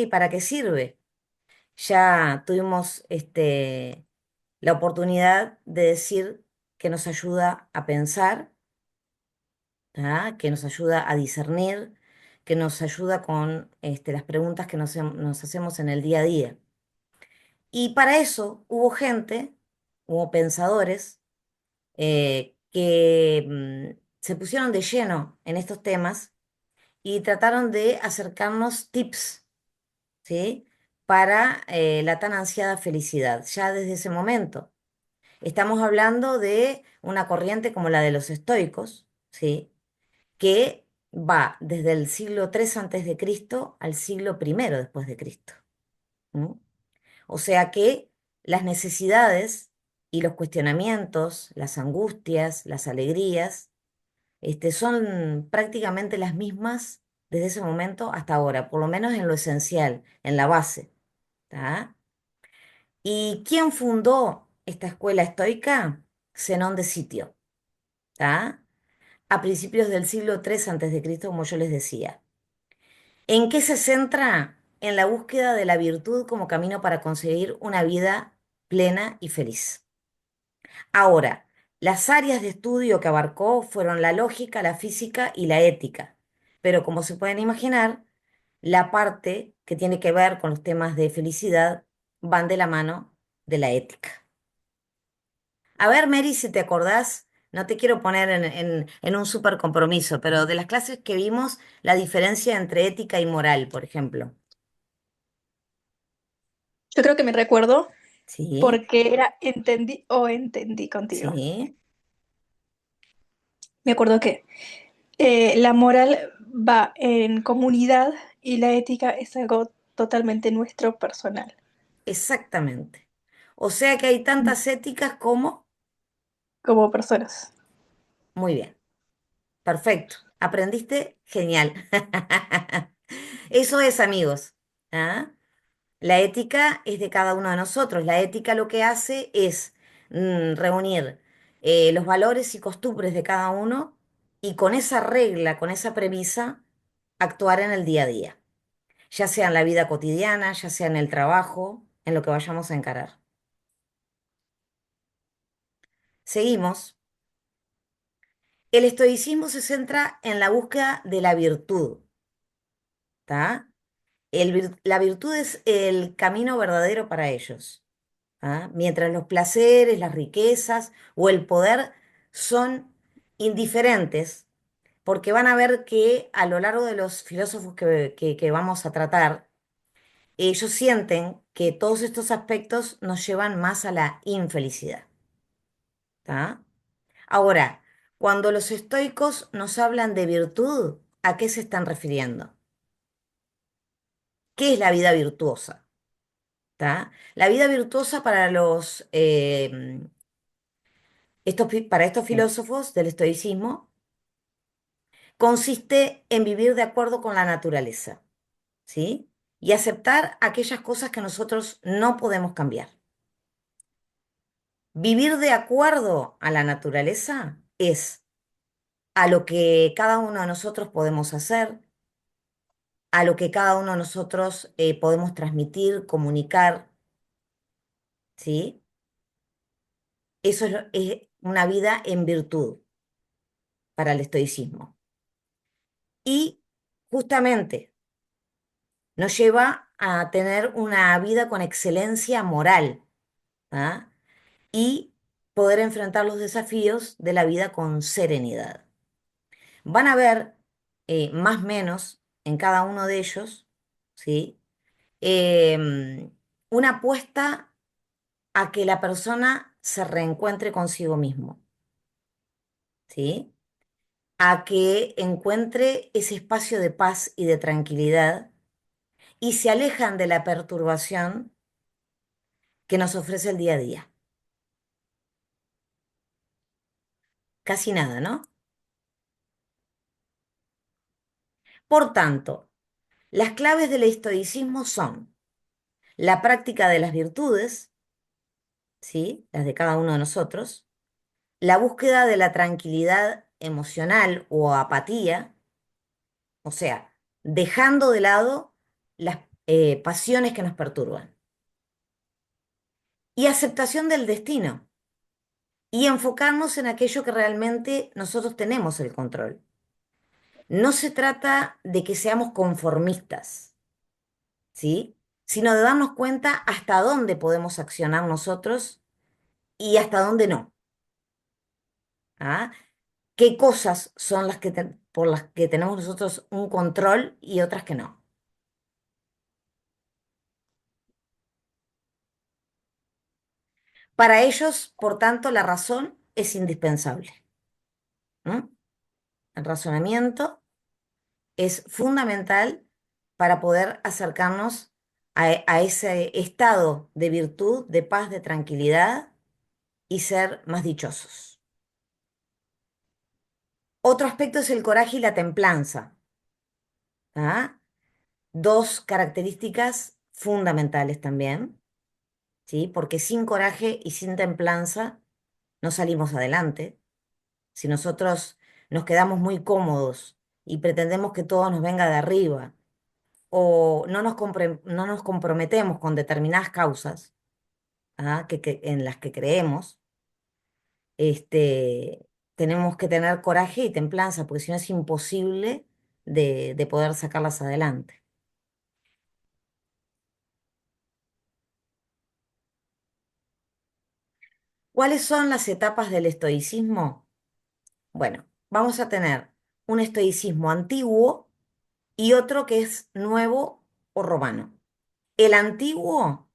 y para qué sirve. Ya tuvimos la oportunidad de decir que nos ayuda a pensar, ¿tá? Que nos ayuda a discernir, que nos ayuda con las preguntas que nos hacemos en el día a día. Y para eso hubo gente, hubo pensadores que se pusieron de lleno en estos temas y trataron de acercarnos tips, ¿sí? Para la tan ansiada felicidad, ya desde ese momento. Estamos hablando de una corriente como la de los estoicos, ¿sí? Que va desde el siglo III antes de Cristo al siglo I después de Cristo. ¿M? O sea que las necesidades y los cuestionamientos, las angustias, las alegrías, son prácticamente las mismas desde ese momento hasta ahora, por lo menos en lo esencial, en la base. ¿Tá? ¿Y quién fundó esta escuela estoica? Zenón de Sitio, ¿tá? A principios del siglo III antes de Cristo, como yo les decía. ¿En qué se centra? En la búsqueda de la virtud como camino para conseguir una vida plena y feliz. Ahora, las áreas de estudio que abarcó fueron la lógica, la física y la ética. Pero como se pueden imaginar, la parte que tiene que ver con los temas de felicidad van de la mano de la ética. A ver, Mary, si te acordás, no te quiero poner en un súper compromiso, pero de las clases que vimos, la diferencia entre ética y moral, por ejemplo. Yo creo que me recuerdo Sí, porque era entendí contigo. sí, Me acuerdo que la moral va en comunidad y la ética es algo totalmente nuestro personal. exactamente. O sea que hay tantas éticas como... Como personas. Muy bien, perfecto. ¿Aprendiste? Genial. Eso es, amigos. ¿Ah? La ética es de cada uno de nosotros. La ética lo que hace es reunir los valores y costumbres de cada uno y con esa regla, con esa premisa, actuar en el día a día, ya sea en la vida cotidiana, ya sea en el trabajo, en lo que vayamos a encarar. Seguimos. El estoicismo se centra en la búsqueda de la virtud, ¿tá? La virtud es el camino verdadero para ellos. ¿Ah? Mientras los placeres, las riquezas o el poder son indiferentes, porque van a ver que a lo largo de los filósofos que vamos a tratar, ellos sienten que todos estos aspectos nos llevan más a la infelicidad. ¿Tá? Ahora, cuando los estoicos nos hablan de virtud, ¿a qué se están refiriendo? ¿Qué es la vida virtuosa? ¿Tá? La vida virtuosa para para estos filósofos del estoicismo consiste en vivir de acuerdo con la naturaleza, ¿sí? Y aceptar aquellas cosas que nosotros no podemos cambiar. Vivir de acuerdo a la naturaleza es a lo que cada uno de nosotros podemos hacer, a lo que cada uno de nosotros podemos transmitir, comunicar, ¿sí? Eso es una vida en virtud para el estoicismo. Y justamente nos lleva a tener una vida con excelencia moral, ¿ah? Y poder enfrentar los desafíos de la vida con serenidad. Van a ver, más o menos, en cada uno de ellos, ¿sí? Em, una apuesta a que la persona se reencuentre consigo mismo, ¿sí? A que encuentre ese espacio de paz y de tranquilidad y se alejan de la perturbación que nos ofrece el día a día. Casi nada, ¿no? Por tanto, las claves del estoicismo son la práctica de las virtudes, ¿sí? Las de cada uno de nosotros, la búsqueda de la tranquilidad emocional o apatía, o sea, dejando de lado las pasiones que nos perturban. Y aceptación del destino. Y enfocarnos en aquello que realmente nosotros tenemos el control. No se trata de que seamos conformistas, ¿sí? Sino de darnos cuenta hasta dónde podemos accionar nosotros y hasta dónde no. ¿Ah? ¿Qué cosas son las que por las que tenemos nosotros un control y otras que no? Para ellos, por tanto, la razón es indispensable. ¿M? El razonamiento es fundamental para poder acercarnos a ese estado de virtud, de paz, de tranquilidad y ser más dichosos. Otro aspecto es el coraje y la templanza. ¿Ah? Dos características fundamentales también, ¿sí? Porque sin coraje y sin templanza no salimos adelante. Si nosotros nos quedamos muy cómodos y pretendemos que todo nos venga de arriba o no nos comprometemos con determinadas causas, ¿ah? En las que creemos, este, tenemos que tener coraje y templanza, porque si no es imposible de poder sacarlas adelante. ¿Cuáles son las etapas del estoicismo? Bueno, vamos a tener un estoicismo antiguo y otro que es nuevo o romano. El antiguo,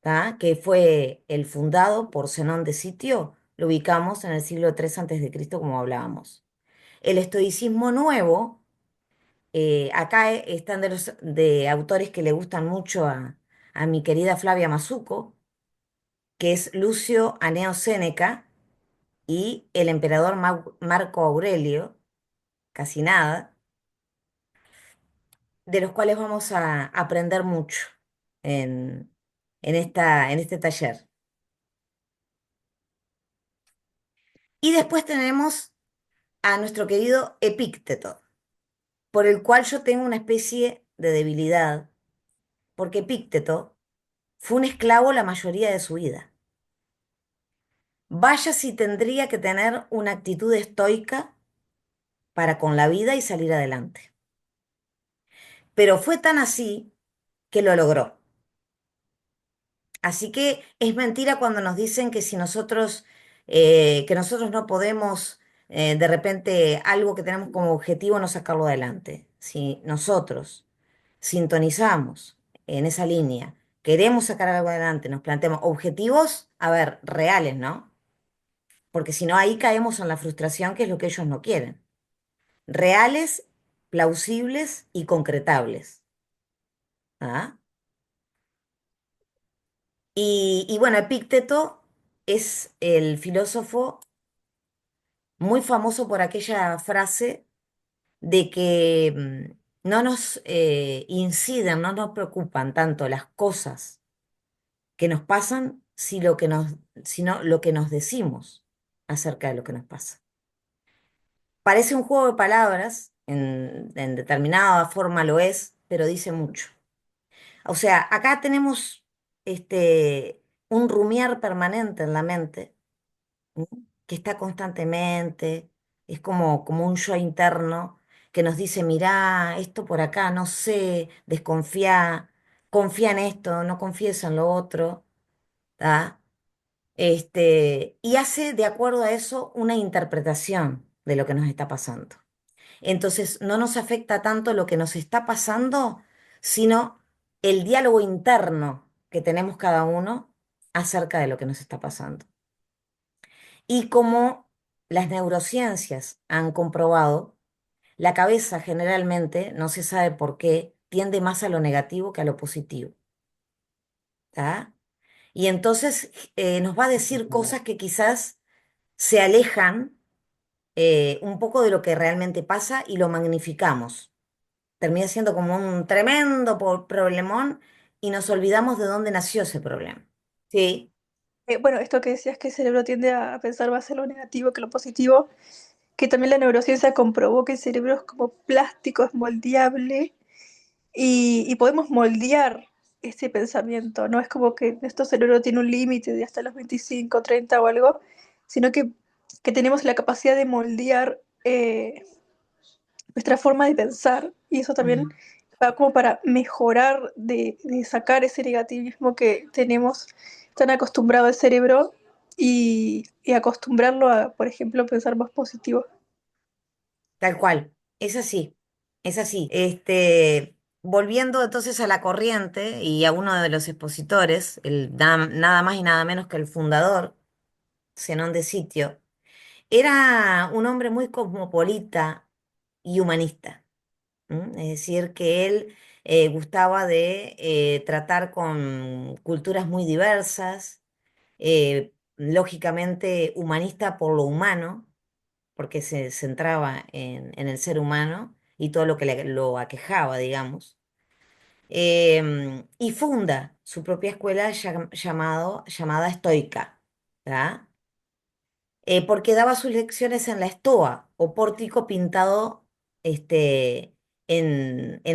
¿tá? Que fue el fundado por Zenón de Sitio, lo ubicamos en el siglo III a.C., como hablábamos. El estoicismo nuevo, acá están de autores que le gustan mucho a mi querida Flavia Mazuco, que es Lucio Aneo Séneca y el emperador Marco Aurelio, casi nada, de los cuales vamos a aprender mucho en, en este taller. Y después tenemos a nuestro querido Epícteto, por el cual yo tengo una especie de debilidad, porque Epícteto fue un esclavo la mayoría de su vida. Vaya si tendría que tener una actitud estoica para con la vida y salir adelante. Pero fue tan así que lo logró. Así que es mentira cuando nos dicen que si nosotros, que nosotros no podemos, de repente, algo que tenemos como objetivo no sacarlo adelante. Si nosotros sintonizamos en esa línea, queremos sacar algo adelante, nos planteamos objetivos, a ver, reales, ¿no? Porque si no, ahí caemos en la frustración, que es lo que ellos no quieren. Reales, plausibles y concretables. ¿Ah? Y bueno, Epícteto es el filósofo muy famoso por aquella frase de que no nos inciden, no nos preocupan tanto las cosas que nos pasan, sino lo que nos decimos acerca de lo que nos pasa. Parece un juego de palabras, en determinada forma lo es, pero dice mucho. O sea, acá tenemos un rumiar permanente en la mente, ¿no? Que está constantemente, es como un yo interno que nos dice, mirá, esto por acá, no sé, desconfía, confía en esto, no confíes en lo otro, ¿tá? Y hace de acuerdo a eso una interpretación de lo que nos está pasando. Entonces, no nos afecta tanto lo que nos está pasando, sino el diálogo interno que tenemos cada uno acerca de lo que nos está pasando. Y como las neurociencias han comprobado, la cabeza generalmente, no se sabe por qué, tiende más a lo negativo que a lo positivo. ¿Tá? Y entonces nos va a decir cosas que quizás se alejan un poco de lo que realmente pasa y lo magnificamos. Termina siendo como un tremendo problemón y nos olvidamos de dónde nació ese problema. Sí, Bueno, esto que decías que el cerebro tiende a pensar más en lo negativo que lo positivo, que también la neurociencia comprobó que el cerebro es como plástico, es moldeable y podemos moldear ese pensamiento. No es como que nuestro cerebro tiene un límite de hasta los 25 30 o algo, sino que tenemos la capacidad de moldear nuestra forma de pensar. Y eso también Mm. va como para mejorar, de sacar ese negativismo que tenemos tan acostumbrado al cerebro y acostumbrarlo a, por ejemplo, pensar más positivo. Tal cual, es así, es así. Volviendo entonces a la corriente y a uno de los expositores, nada más y nada menos que el fundador, Zenón de Sitio, era un hombre muy cosmopolita y humanista. ¿M? Es decir, que él gustaba de tratar con culturas muy diversas, lógicamente humanista por lo humano porque se centraba en el ser humano y todo lo que lo aquejaba, digamos. Y funda su propia escuela llamada Estoica, ¿tá? Porque daba sus lecciones en la Estoa o pórtico pintado en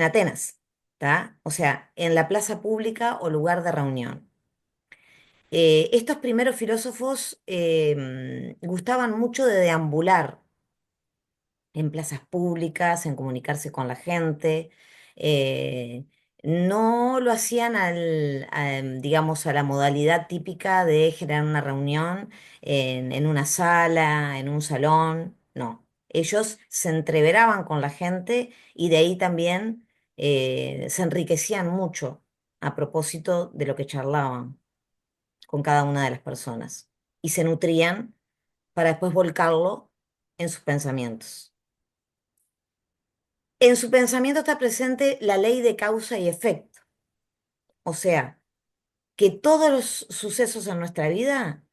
Atenas, ¿tá? O sea, en la plaza pública o lugar de reunión. Estos primeros filósofos gustaban mucho de deambular en plazas públicas, en comunicarse con la gente. eh, no lo hacían digamos, a la modalidad típica de generar una reunión en una sala, en un salón. No, ellos se entreveraban con la gente y de ahí también se enriquecían mucho a propósito de lo que charlaban con cada una de las personas y se nutrían para después volcarlo en sus pensamientos. En su pensamiento está presente la ley de causa y efecto, o sea, que todos los sucesos en nuestra vida,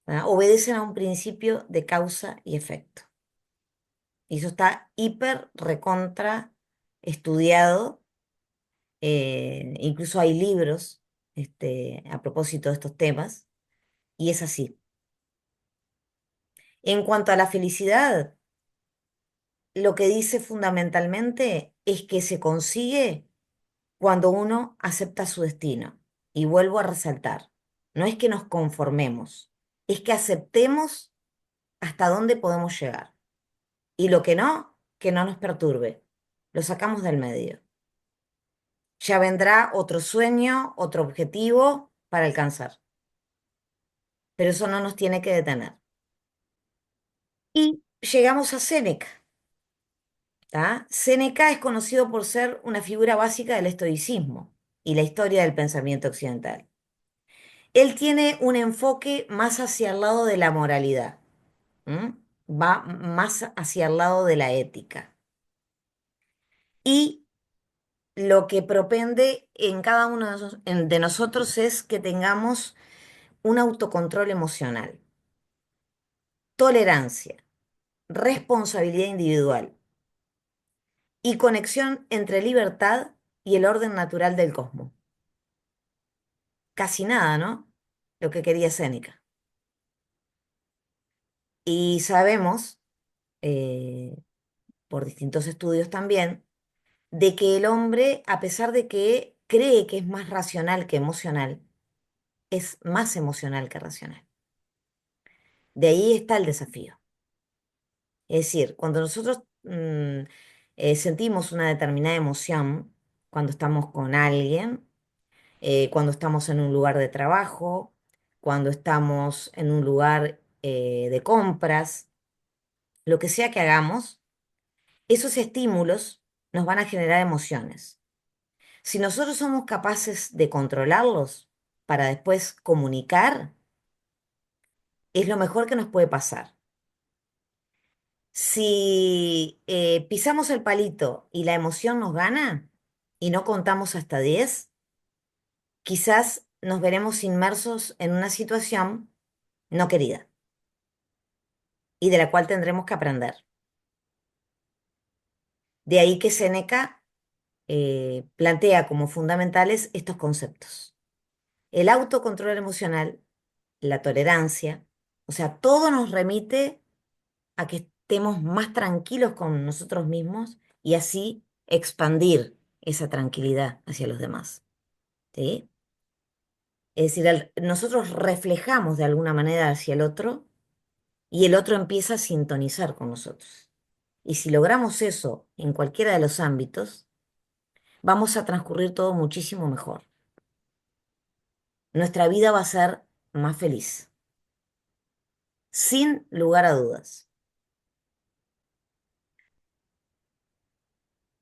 ¿verdad?, obedecen a un principio de causa y efecto. Y eso está hiper recontra estudiado, incluso hay libros a propósito de estos temas, y es así. En cuanto a la felicidad, lo que dice fundamentalmente es que se consigue cuando uno acepta su destino. Y vuelvo a resaltar, no es que nos conformemos, es que aceptemos hasta dónde podemos llegar. Y lo que no nos perturbe. Lo sacamos del medio. Ya vendrá otro sueño, otro objetivo para alcanzar. Pero eso no nos tiene que detener. Y llegamos a Séneca, ¿tá? Séneca es conocido por ser una figura básica del estoicismo y la historia del pensamiento occidental. Él tiene un enfoque más hacia el lado de la moralidad, ¿m? Va más hacia el lado de la ética. Y lo que propende en cada uno de nosotros es que tengamos un autocontrol emocional, tolerancia, responsabilidad individual y conexión entre libertad y el orden natural del cosmos. Casi nada, ¿no? Lo que quería Séneca. Y sabemos, eh, por distintos estudios también, de que el hombre, a pesar de que cree que es más racional que emocional, es más emocional que racional. De ahí está el desafío. Es decir, cuando nosotros sentimos una determinada emoción, cuando estamos con alguien, cuando estamos en un lugar de trabajo, cuando estamos en un lugar de compras, lo que sea que hagamos, esos estímulos nos van a generar emociones. Si nosotros somos capaces de controlarlos para después comunicar, es lo mejor que nos puede pasar. Si pisamos el palito y la emoción nos gana y no contamos hasta 10, quizás nos veremos inmersos en una situación no querida y de la cual tendremos que aprender. De ahí que Séneca plantea como fundamentales estos conceptos. El autocontrol emocional, la tolerancia, o sea, todo nos remite a que estemos más tranquilos con nosotros mismos y así expandir esa tranquilidad hacia los demás, ¿sí? Es decir, nosotros reflejamos de alguna manera hacia el otro y el otro empieza a sintonizar con nosotros. Y si logramos eso en cualquiera de los ámbitos, vamos a transcurrir todo muchísimo mejor. Nuestra vida va a ser más feliz, sin lugar a dudas.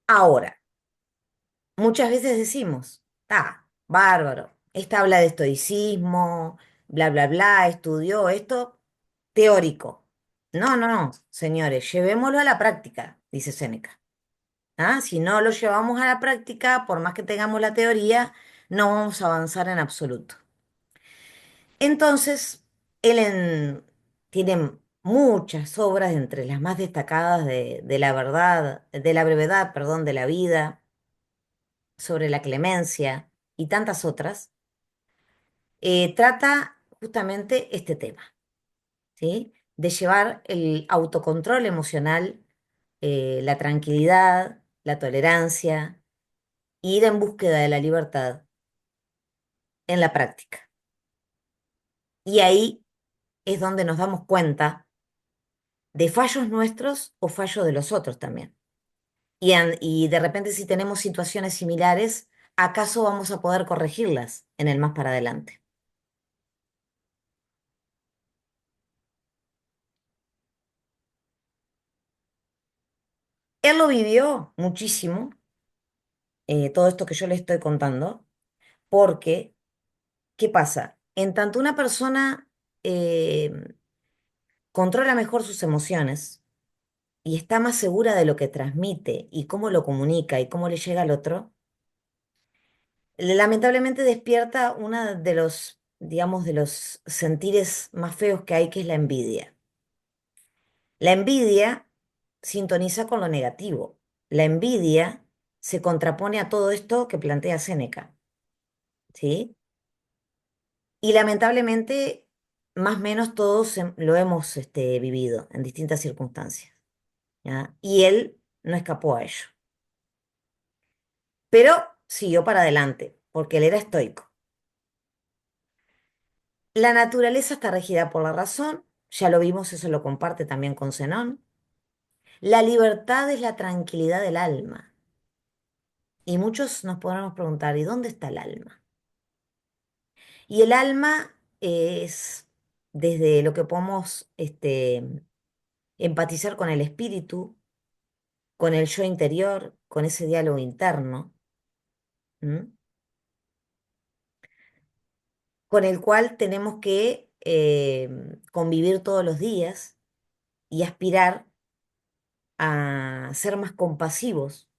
Ahora, muchas veces decimos, bárbaro, esta habla de estoicismo, bla, bla, bla, estudió esto, teórico. No, no, no, señores, llevémoslo a la práctica, dice Séneca. ¿Ah? Si no lo llevamos a la práctica, por más que tengamos la teoría, no vamos a avanzar en absoluto. Entonces, él tiene muchas obras, entre las más destacadas de la verdad, de la brevedad, perdón, de la vida, sobre la clemencia y tantas otras, trata justamente este tema, ¿sí? De llevar el autocontrol emocional, la tranquilidad, la tolerancia, ir en búsqueda de la libertad en la práctica. Y ahí es donde nos damos cuenta de fallos nuestros o fallos de los otros también. Y de repente si tenemos situaciones similares, ¿acaso vamos a poder corregirlas en el más para adelante? Él lo vivió muchísimo, todo esto que yo le estoy contando, porque, ¿qué pasa? En tanto una persona controla mejor sus emociones y está más segura de lo que transmite y cómo lo comunica y cómo le llega al otro, lamentablemente despierta uno de los, digamos, de los sentires más feos que hay, que es la envidia. La envidia sintoniza con lo negativo. La envidia se contrapone a todo esto que plantea Séneca, ¿sí? Y lamentablemente, más o menos todos lo hemos vivido en distintas circunstancias, ¿ya? Y él no escapó a ello. Pero siguió para adelante, porque él era estoico. La naturaleza está regida por la razón, ya lo vimos, eso lo comparte también con Zenón. La libertad es la tranquilidad del alma. Y muchos nos podremos preguntar, ¿y dónde está el alma? Y el alma es desde lo que podemos empatizar con el espíritu, con el yo interior, con ese diálogo interno, ¿m? Con el cual tenemos que convivir todos los días y aspirar a ser más compasivos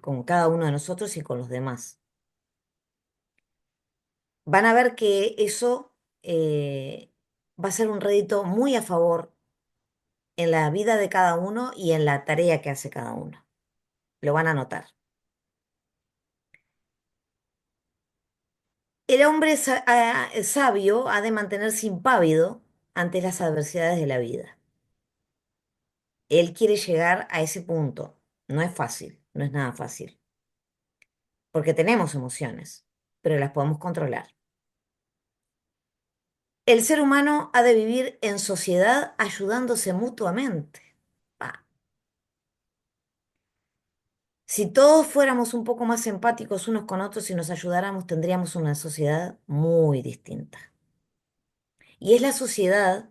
con cada uno de nosotros y con los demás. Van a ver que eso va a ser un rédito muy a favor en la vida de cada uno y en la tarea que hace cada uno. Lo van a notar. El hombre sabio ha de mantenerse impávido ante las adversidades de la vida. Él quiere llegar a ese punto. No es fácil, no es nada fácil, porque tenemos emociones, pero las podemos controlar. El ser humano ha de vivir en sociedad ayudándose mutuamente. Ah, si todos fuéramos un poco más empáticos unos con otros y nos ayudáramos, tendríamos una sociedad muy distinta. Y es la sociedad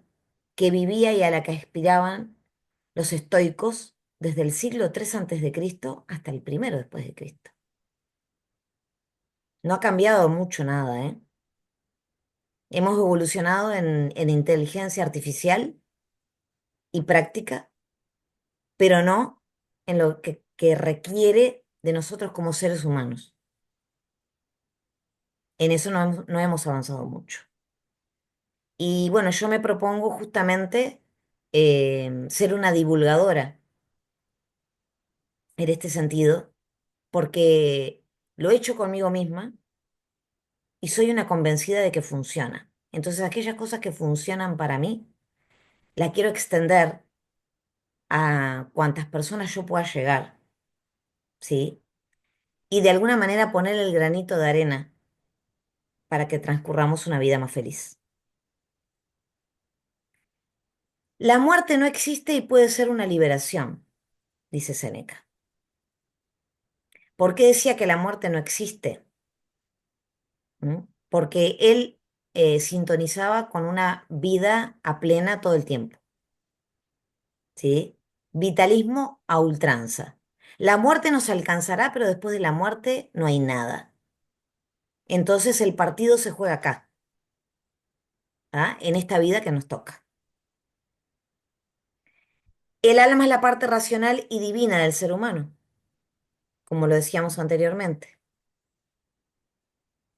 que vivía y a la que aspiraban los estoicos desde el siglo III antes de Cristo hasta el primero después de Cristo. No ha cambiado mucho nada, ¿eh? Hemos evolucionado en inteligencia artificial y práctica, pero no en lo que requiere de nosotros como seres humanos. En eso no hemos avanzado mucho. Y bueno, yo me propongo justamente ser una divulgadora en este sentido, porque lo he hecho conmigo misma y soy una convencida de que funciona. Entonces, aquellas cosas que funcionan para mí, las quiero extender a cuantas personas yo pueda llegar, ¿sí? y de alguna manera poner el granito de arena para que transcurramos una vida más feliz. La muerte no existe y puede ser una liberación, dice Séneca. ¿Por qué decía que la muerte no existe? ¿Mm? Porque él sintonizaba con una vida a plena todo el tiempo, ¿sí? Vitalismo a ultranza. La muerte nos alcanzará, pero después de la muerte no hay nada. Entonces el partido se juega acá, ¿ah? En esta vida que nos toca. El alma es la parte racional y divina del ser humano, como lo decíamos anteriormente.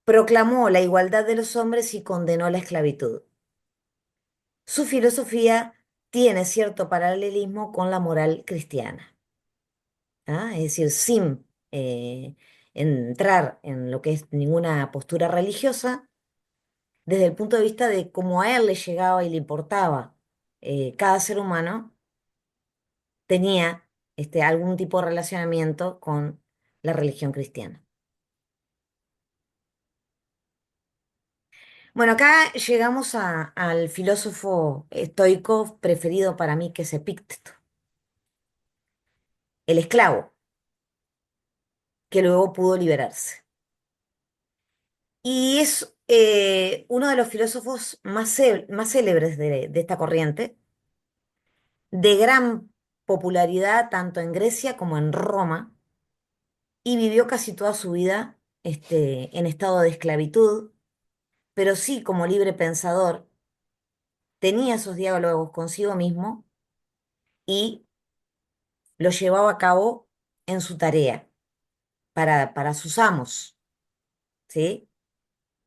Proclamó la igualdad de los hombres y condenó la esclavitud. Su filosofía tiene cierto paralelismo con la moral cristiana, ¿ah? Es decir, sin entrar en lo que es ninguna postura religiosa, desde el punto de vista de cómo a él le llegaba y le importaba cada ser humano, tenía algún tipo de relacionamiento con la religión cristiana. Bueno, acá llegamos al filósofo estoico preferido para mí, que es Epicteto, el esclavo, que luego pudo liberarse. Y es uno de los filósofos más célebres de esta corriente, de gran popularidad tanto en Grecia como en Roma, y vivió casi toda su vida en estado de esclavitud, pero sí como libre pensador, tenía esos diálogos consigo mismo y los llevaba a cabo en su tarea para sus amos, ¿sí?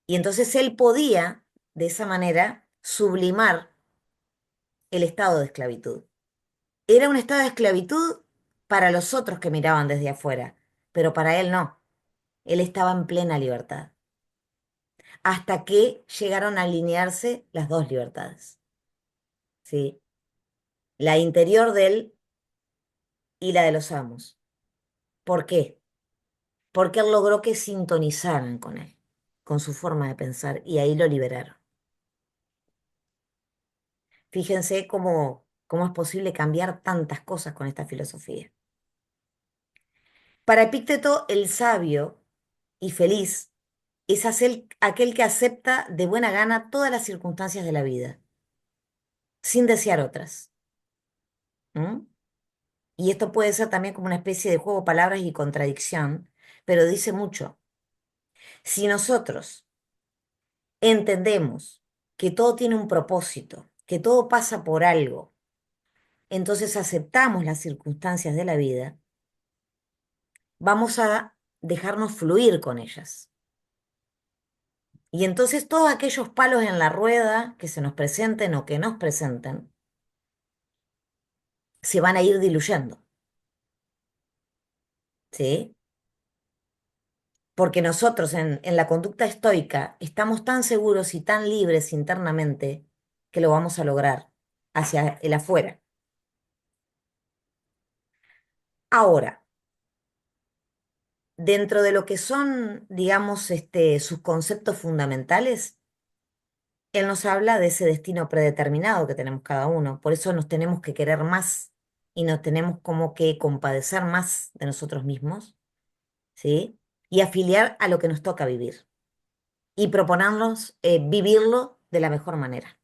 Y entonces él podía, de esa manera, sublimar el estado de esclavitud. Era un estado de esclavitud para los otros que miraban desde afuera, pero para él no. Él estaba en plena libertad, hasta que llegaron a alinearse las dos libertades, ¿sí? La interior de él y la de los amos. ¿Por qué? Porque él logró que sintonizaran con él, con su forma de pensar, y ahí lo liberaron. Fíjense cómo es posible cambiar tantas cosas con esta filosofía. Para Epicteto, el sabio y feliz es aquel que acepta de buena gana todas las circunstancias de la vida, sin desear otras. ¿M? Y esto puede ser también como una especie de juego de palabras y contradicción, pero dice mucho. Si nosotros entendemos que todo tiene un propósito, que todo pasa por algo, entonces aceptamos las circunstancias de la vida, vamos a dejarnos fluir con ellas. Y entonces todos aquellos palos en la rueda que se nos presenten o que nos presenten, se van a ir diluyendo, ¿sí? Porque nosotros en la conducta estoica estamos tan seguros y tan libres internamente que lo vamos a lograr hacia el afuera. Ahora, dentro de lo que son, digamos, sus conceptos fundamentales, él nos habla de ese destino predeterminado que tenemos cada uno. Por eso nos tenemos que querer más y nos tenemos como que compadecer más de nosotros mismos, ¿sí? Y afiliar a lo que nos toca vivir y proponernos vivirlo de la mejor manera.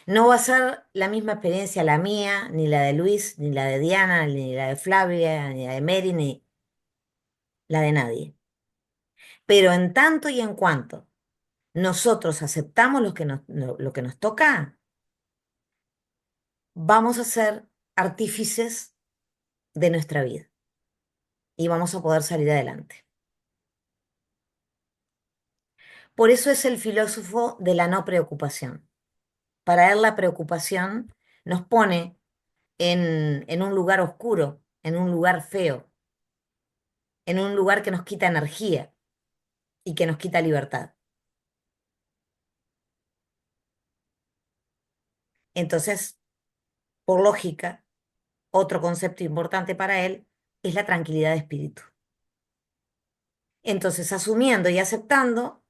No va a ser la misma experiencia la mía, ni la de Luis, ni la de Diana, ni la de Flavia, ni la de Mary, ni la de nadie. Pero en tanto y en cuanto nosotros aceptamos lo que nos toca, vamos a ser artífices de nuestra vida y vamos a poder salir adelante. Por eso es el filósofo de la no preocupación. Para él la preocupación nos pone en un lugar oscuro, en un lugar feo, en un lugar que nos quita energía y que nos quita libertad. Entonces, por lógica, otro concepto importante para él es la tranquilidad de espíritu. Entonces, asumiendo y aceptando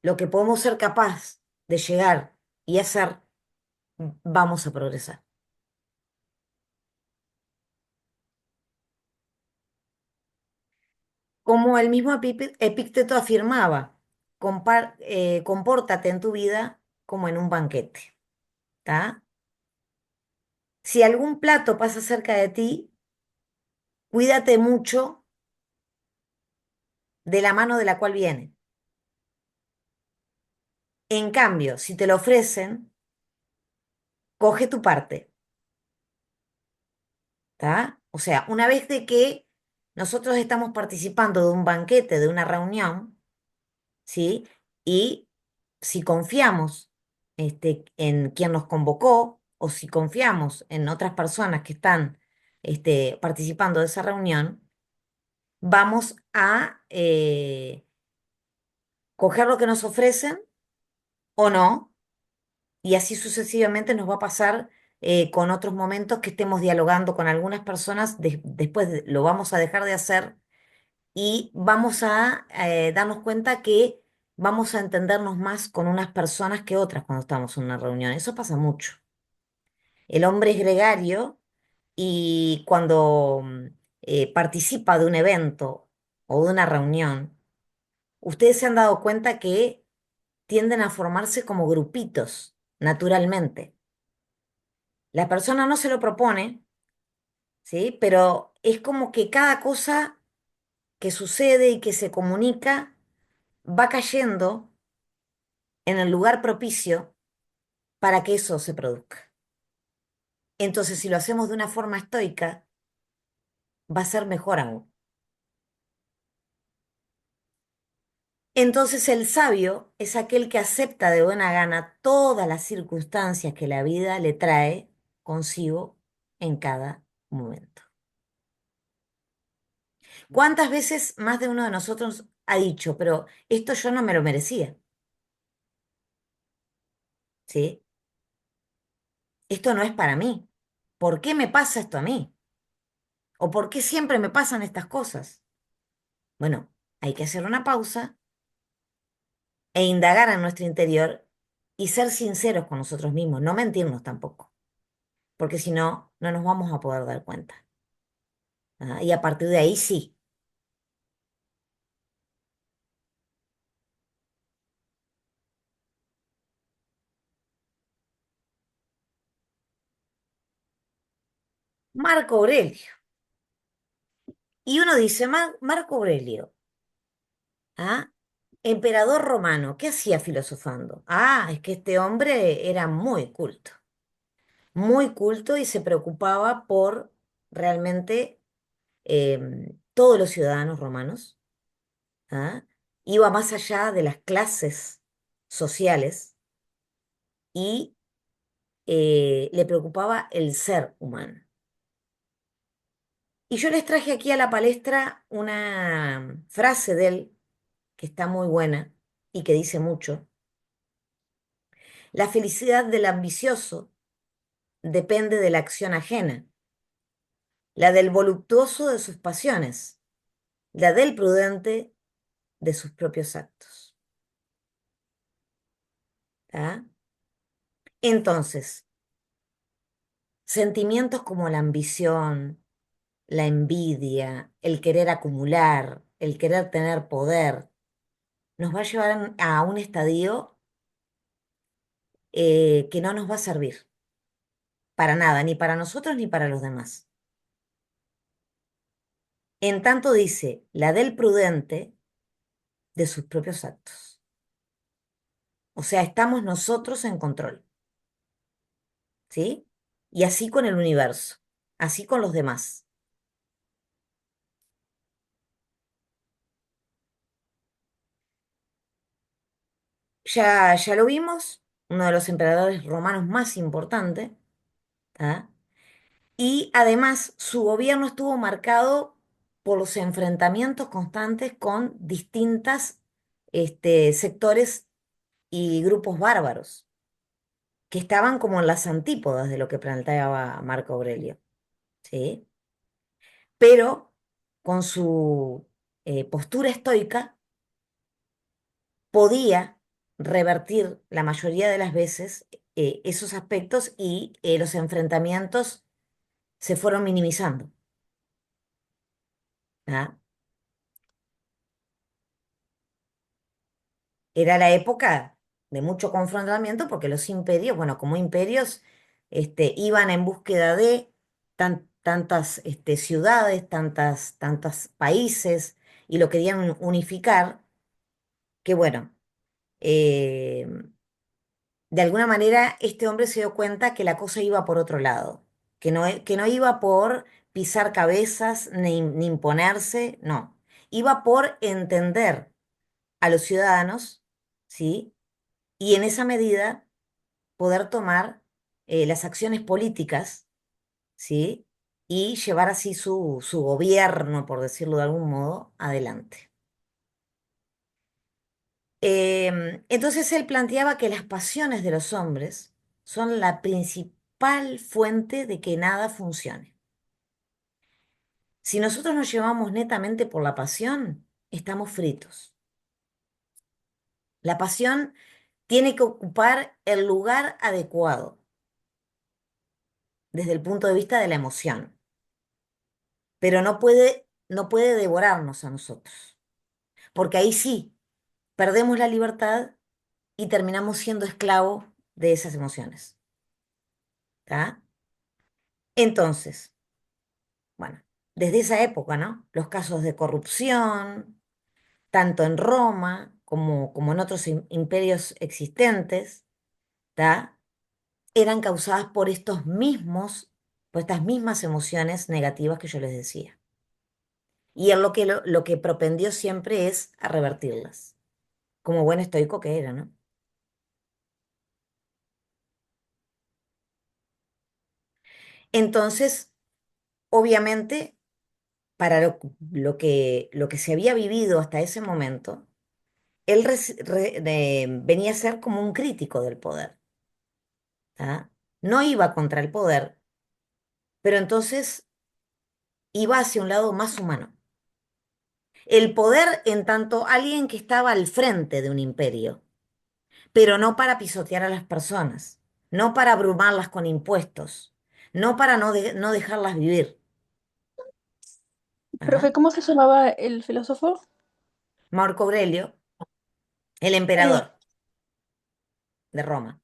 lo que podemos ser capaz de llegar y hacer, vamos a progresar. Como el mismo Epicteto afirmaba, compórtate en tu vida como en un banquete, ¿tá? Si algún plato pasa cerca de ti, cuídate mucho de la mano de la cual viene. En cambio, si te lo ofrecen, coge tu parte, ¿tá? O sea, una vez de que nosotros estamos participando de un banquete, de una reunión, ¿sí? Y si confiamos en quien nos convocó o si confiamos en otras personas que están participando de esa reunión, vamos a coger lo que nos ofrecen o no, y así sucesivamente nos va a pasar con otros momentos que estemos dialogando con algunas personas, lo vamos a dejar de hacer y vamos a darnos cuenta que vamos a entendernos más con unas personas que otras cuando estamos en una reunión. Eso pasa mucho. El hombre es gregario y cuando participa de un evento o de una reunión, ustedes se han dado cuenta que tienden a formarse como grupitos, naturalmente. La persona no se lo propone, ¿sí? Pero es como que cada cosa que sucede y que se comunica va cayendo en el lugar propicio para que eso se produzca. Entonces, si lo hacemos de una forma estoica, va a ser mejor aún. Entonces, el sabio es aquel que acepta de buena gana todas las circunstancias que la vida le trae consigo en cada momento. ¿Cuántas veces más de uno de nosotros ha dicho, pero esto yo no me lo merecía? ¿Sí? Esto no es para mí. ¿Por qué me pasa esto a mí? ¿O por qué siempre me pasan estas cosas? Bueno, hay que hacer una pausa e indagar en nuestro interior y ser sinceros con nosotros mismos, no mentirnos tampoco, porque si no, no nos vamos a poder dar cuenta. ¿Ah? Y a partir de ahí sí. Marco Aurelio. Y uno dice, Marco Aurelio, ¿ah? Emperador romano, ¿qué hacía filosofando? Ah, es que este hombre era muy culto y se preocupaba por realmente todos los ciudadanos romanos. ¿Ah? Iba más allá de las clases sociales y le preocupaba el ser humano. Y yo les traje aquí a la palestra una frase de él que está muy buena y que dice mucho. La felicidad del ambicioso depende de la acción ajena, la del voluptuoso de sus pasiones, la del prudente de sus propios actos. ¿Ah? Entonces, sentimientos como la ambición, la envidia, el querer acumular, el querer tener poder, nos va a llevar a un estadio que no nos va a servir para nada, ni para nosotros ni para los demás. En tanto dice, la del prudente de sus propios actos. O sea, estamos nosotros en control, ¿sí? Y así con el universo, así con los demás. Ya lo vimos, uno de los emperadores romanos más importantes, ¿tá? Y además su gobierno estuvo marcado por los enfrentamientos constantes con distintas sectores y grupos bárbaros, que estaban como en las antípodas de lo que planteaba Marco Aurelio, ¿sí? Pero con su postura estoica podía revertir la mayoría de las veces esos aspectos y los enfrentamientos se fueron minimizando. ¿Ah? Era la época de mucho confrontamiento porque los imperios, bueno, como imperios, iban en búsqueda de tantas ciudades, tantos países y lo querían unificar, que bueno, eh, de alguna manera este hombre se dio cuenta que la cosa iba por otro lado, que no iba por pisar cabezas ni imponerse, no, iba por entender a los ciudadanos, ¿sí? Y en esa medida poder tomar las acciones políticas, ¿sí? Y llevar así su gobierno, por decirlo de algún modo, adelante. Entonces él planteaba que las pasiones de los hombres son la principal fuente de que nada funcione. Si nosotros nos llevamos netamente por la pasión, estamos fritos. La pasión tiene que ocupar el lugar adecuado desde el punto de vista de la emoción, pero no puede devorarnos a nosotros, porque ahí sí perdemos la libertad y terminamos siendo esclavos de esas emociones. ¿Tá? Entonces, bueno, desde esa época, ¿no? Los casos de corrupción, tanto en Roma como en otros imperios existentes, ¿tá? Eran causadas por estas mismas emociones negativas que yo les decía. Y él lo que propendió siempre es a revertirlas, como buen estoico que era, ¿no? Entonces, obviamente, para lo que se había vivido hasta ese momento, él venía a ser como un crítico del poder, ¿tá? No iba contra el poder, pero entonces iba hacia un lado más humano. El poder en tanto alguien que estaba al frente de un imperio, pero no para pisotear a las personas, no para abrumarlas con impuestos, no para no dejarlas vivir. Profe, ¿Ah? ¿cómo se llamaba el filósofo? Marco Aurelio, el Eh, emperador de Roma.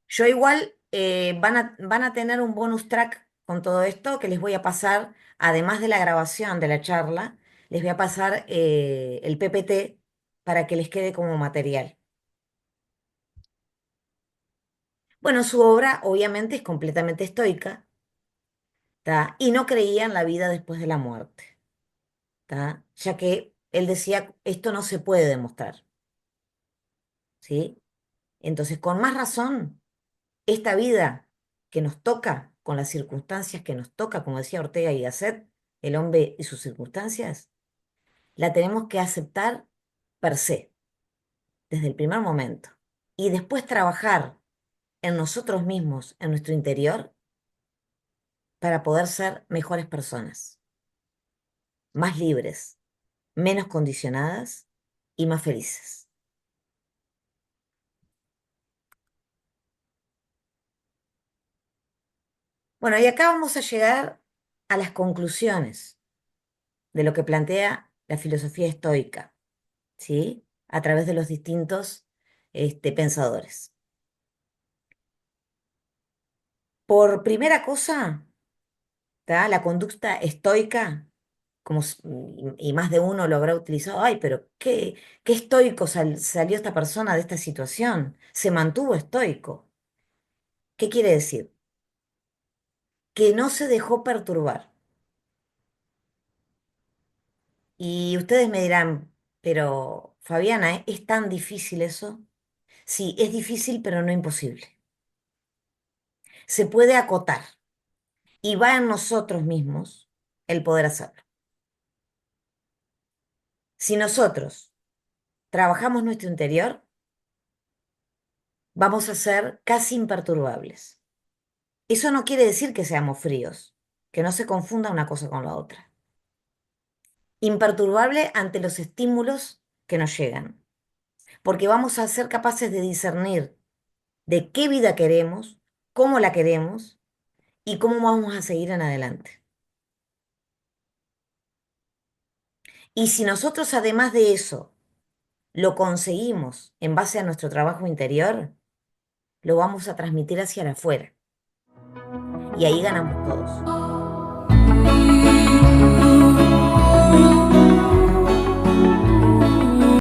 Yo igual van a tener un bonus track con todo esto que les voy a pasar, además de la grabación de la charla, les voy a pasar el PPT para que les quede como material. Bueno, su obra obviamente es completamente estoica, ¿tá? Y no creía en la vida después de la muerte, ¿tá? Ya que él decía, esto no se puede demostrar, ¿sí? Entonces, con más razón, esta vida que nos toca, con las circunstancias que nos toca, como decía Ortega y Gasset, el hombre y sus circunstancias, la tenemos que aceptar per se, desde el primer momento. Y después trabajar en nosotros mismos, en nuestro interior, para poder ser mejores personas, más libres, menos condicionadas y más felices. Bueno, y acá vamos a llegar a las conclusiones de lo que plantea la filosofía estoica, ¿sí? A través de los distintos pensadores. Por primera cosa, ¿tá? La conducta estoica, y más de uno lo habrá utilizado, ay, pero qué estoico salió esta persona de esta situación, se mantuvo estoico. ¿Qué quiere decir? Que no se dejó perturbar. Y ustedes me dirán, pero Fabiana, ¿es tan difícil eso? Sí, es difícil, pero no imposible. Se puede acotar y va en nosotros mismos el poder hacerlo. Si nosotros trabajamos nuestro interior, vamos a ser casi imperturbables. Eso no quiere decir que seamos fríos, que no se confunda una cosa con la otra. Imperturbable ante los estímulos que nos llegan, porque vamos a ser capaces de discernir de qué vida queremos, cómo la queremos y cómo vamos a seguir en adelante. Y si nosotros además de eso lo conseguimos en base a nuestro trabajo interior, lo vamos a transmitir hacia afuera. Y ahí ganamos todos.